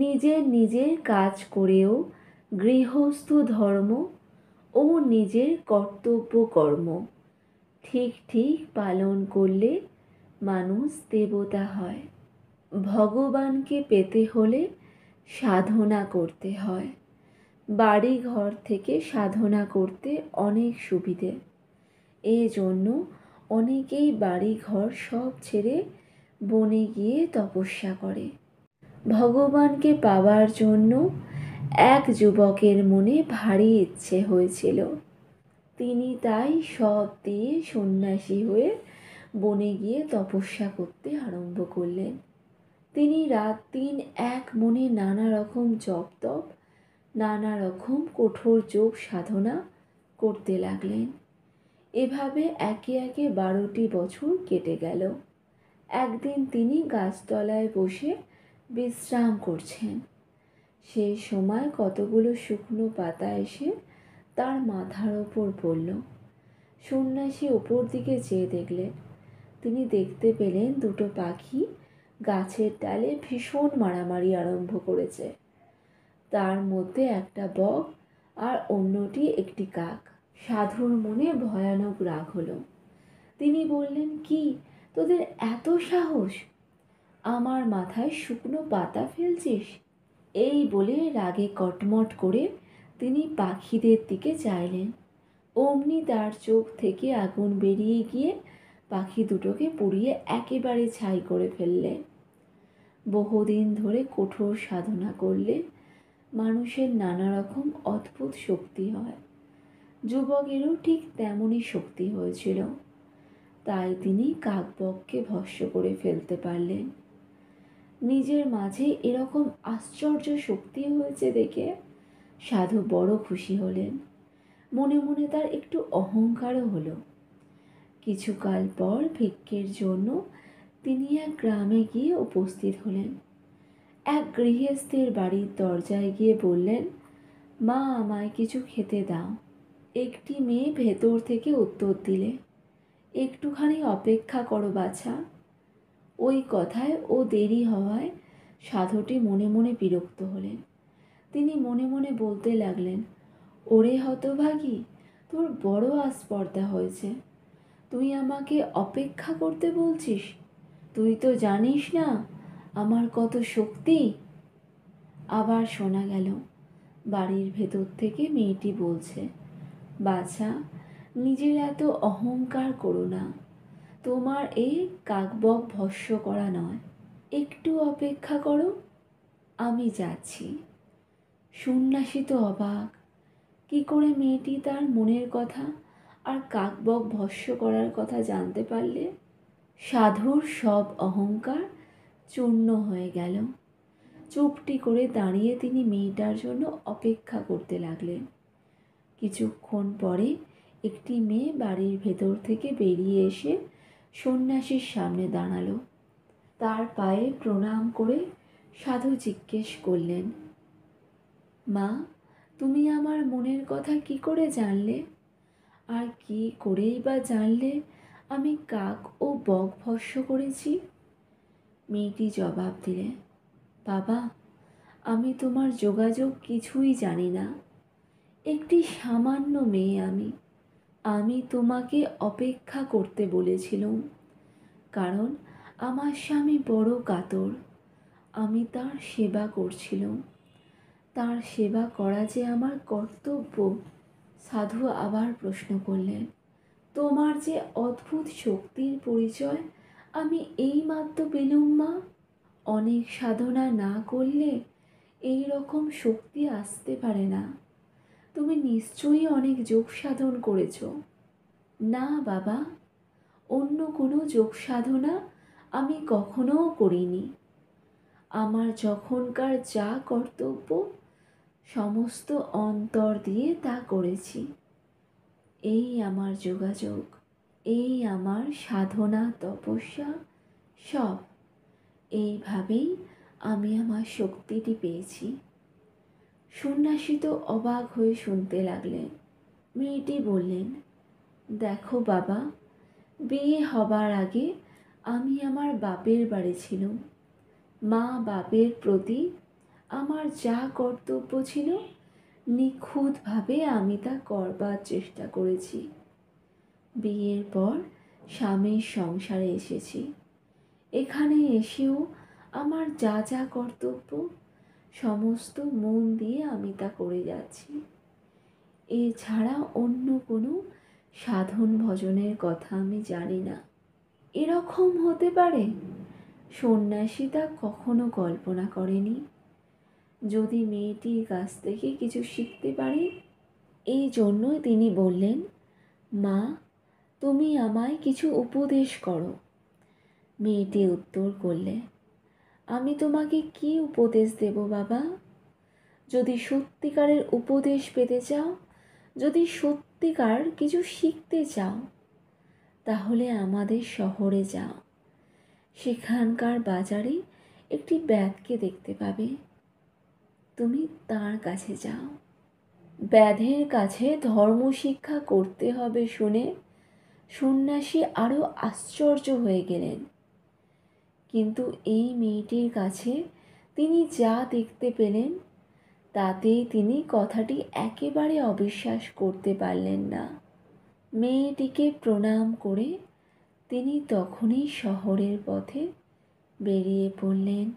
নিজের নিজের কাজ করেও গৃহস্থ ধর্ম ও নিজের কর্তব্য কর্ম ঠিক ঠিক পালন করলে মানুষ দেবতা হয়। ভগবানকে পেতে হলে সাধনা করতে হয়। বাড়ি ঘর থেকে সাধনা করতে অনেক সুবিধে। এই জন্য অনেকেই বাড়ি ঘর সব ছেড়ে বনে গিয়ে তপস্যা করে। ভগবানকে পাওয়ার জন্য এক যুবকের মনে ভারী ইচ্ছে হয়েছিল। তিনি তাই সব দিয়ে সন্ন্যাসী হয়ে বনে গিয়ে তপস্যা করতে আরম্ভ করলেন। তিনি রাত দিন এক মনে নানা রকম জপ তপ, নানা রকম কঠোর যোগ সাধনা করতে লাগলেন। এভাবে একে একে 12টি বছর কেটে গেল। একদিন তিনি গাছতলায় বসে বিশ্রাম করছেন। সেই সময় কতগুলো শুকনো পাতা এসে তার মাথার ওপর পড়ল। সন্ন্যাসী ওপর দিকে চেয়ে দেখলেন। তিনি দেখতে পেলেন দুটো পাখি গাছের ডালে ভীষণ মারামারি আরম্ভ করেছে। তার মধ্যে একটা বক আর অন্যটি একটি কাক। সাধুর মনে ভয়ানক রাগ হলো। তিনি বললেন, কি তোদের এত সাহস? আমার মাথায় শুকনো পাতা ফেলছিস? এই বলে রাগে কটমট করে তিনি পাখিদের দিকে চাইলেন। অমনি তার চোখ থেকে আগুন বেরিয়ে গিয়ে পাখি দুটোকে পুড়িয়ে একেবারে ছাই করে ফেললেন। বহুদিন ধরে কঠোর সাধনা করলে মানুষের নানা রকম অদ্ভুত শক্তি হয়। যুবকেরও ঠিক তেমনই শক্তি হয়েছিল। তাই তিনি কাকবককে ভস্ম করে ফেলতে পারলেন। নিজের মাঝে এরকম আশ্চর্য শক্তি হয়েছে দেখে সাধু বড় খুশি হলেন। মনে মনে তার একটু অহংকারও হলো। কিছুকাল পর ভিক্ষের জন্য তিনি এক গ্রামে গিয়ে উপস্থিত হলেন। এক গৃহস্থের বাড়ির দরজায় গিয়ে বললেন, মা, আমায় কিছু খেতে দাও। একটি মেয়ে ভেতর থেকে উত্তর দিলে, একটুখানি অপেক্ষা করো বাছা। ওই কথায় ও দেরি হওয়ায় সাধুটি মনে মনে বিরক্ত হলেন। তিনি মনে মনে বলতে লাগলেন, ওরে হতভাগী, তোর বড় আস্পর্ধা হয়েছে। তুই আমাকে অপেক্ষা করতে বলছিস? তুই তো জানিস না আমার কত শক্তি। আবার শোনা গেল বাড়ির ভেতর থেকে মেয়েটি বলছে, বাছা, নিজের এত অহংকার করো না। তোমার এই কাকবক ভস্ম করা নয়, একটু অপেক্ষা করো, আমি যাচ্ছি। সন্ন্যাসী তো অবাক। কি করে মেয়েটি তার মনের কথা আর কাকবক ভস্ম করার কথা জানতে পারলে? সাধুর সব অহংকার চূর্ণ হয়ে গেল। চুপটি করে দাঁড়িয়ে তিনি মেয়েটার জন্য অপেক্ষা করতে লাগলেন। কিছুক্ষণ পরে একটি মেয়ে বাড়ির ভেতর থেকে বেরিয়ে এসে সন্ন্যাসীর সামনে দাঁড়ালো। তার পায়ে প্রণাম করে সাধু জিজ্ঞেস করলেন, মা, তুমি আমার মনের কথা কি করে জানলে? আর কি করেই বা জানলে আমি কাক ও বক ভস্ম করেছি? মেয়েটি জবাব দিলে, বাবা, আমি তোমার যোগাযোগ কিছুই জানি না। একটি সামান্য মেয়ে আমি তোমাকে অপেক্ষা করতে বলেছিলাম, কারণ আমার স্বামী বড় কাতর। আমি তার সেবা করছিলাম। তার সেবা করা যে আমার কর্তব্য। সাধু আবার প্রশ্ন করলেন, তোমার যে অদ্ভুত শক্তির পরিচয় আমি এইমাত্র পেলুম মা। অনেক সাধনা না করলে এই রকম শক্তি আসতে পারে না। তুমি নিশ্চয়ই অনেক যোগ সাধন করেছ। না বাবা, অন্য কোনো যোগ সাধনা আমি কখনো করিনি। আমার যখনকার যা কর্তব্য সমস্ত অন্তর দিয়ে তা করেছি। এই আমার যোগাযোগ, এই আমার সাধনা তপস্যা সব। এইভাবেই আমি আমার শক্তিটি পেয়েছি। সন্ন্যাসী তো অবাক হয়ে শুনতে লাগলেন। মেয়েটি বললেন, দেখো বাবা, বিয়ে হবার আগে আমি আমার বাপের বাড়ি ছিলাম। মা বাপের প্রতি আমার যা কর্তব্য ছিল নিখুঁতভাবে আমি তা করবার চেষ্টা করেছি। বিয়ের পর স্বামীর সংসারে এসেছি। এখানে এসেও আমার যা যা কর্তব্য সমস্ত মন দিয়ে আমি তা করে যাচ্ছি। এছাড়া অন্য কোনো সাধন ভজনের কথা আমি জানি না। এরকম হতে পারে? সন্ন্যাসী তা কখনো কল্পনা করেনি। যদি মেয়েটির কাছ থেকে কিছু শিখতে পারে, এই জন্যই তিনি বললেন, মা, তুমি আমায় কিছু উপদেশ করো। মেয়েটি উত্তর করলে, আমি তোমাকে কি উপদেশ দেব বাবা? যদি সত্যিকারের উপদেশ পেতে চাও, যদি সত্যিকার কিছু শিখতে চাও, তাহলে আমাদের শহরে যাও। সেখানকার বাজারে একটি ব্যাধকে দেখতে পাবে। তুমি তার কাছে যাও। ব্যাধের কাছে ধর্ম শিক্ষা করতে হবে শুনে সন্ন্যাসী আরও আশ্চর্য হয়ে গেলেন। কিন্তু এই মেয়েটির কাছে তিনি যা দেখতে পেলেন তাতেই তিনি কথাটি একেবারে অবিশ্বাস করতে পারলেন না। মেয়েটিকে প্রণাম করে তিনি তখনই শহরের পথে বেরিয়ে পড়লেন।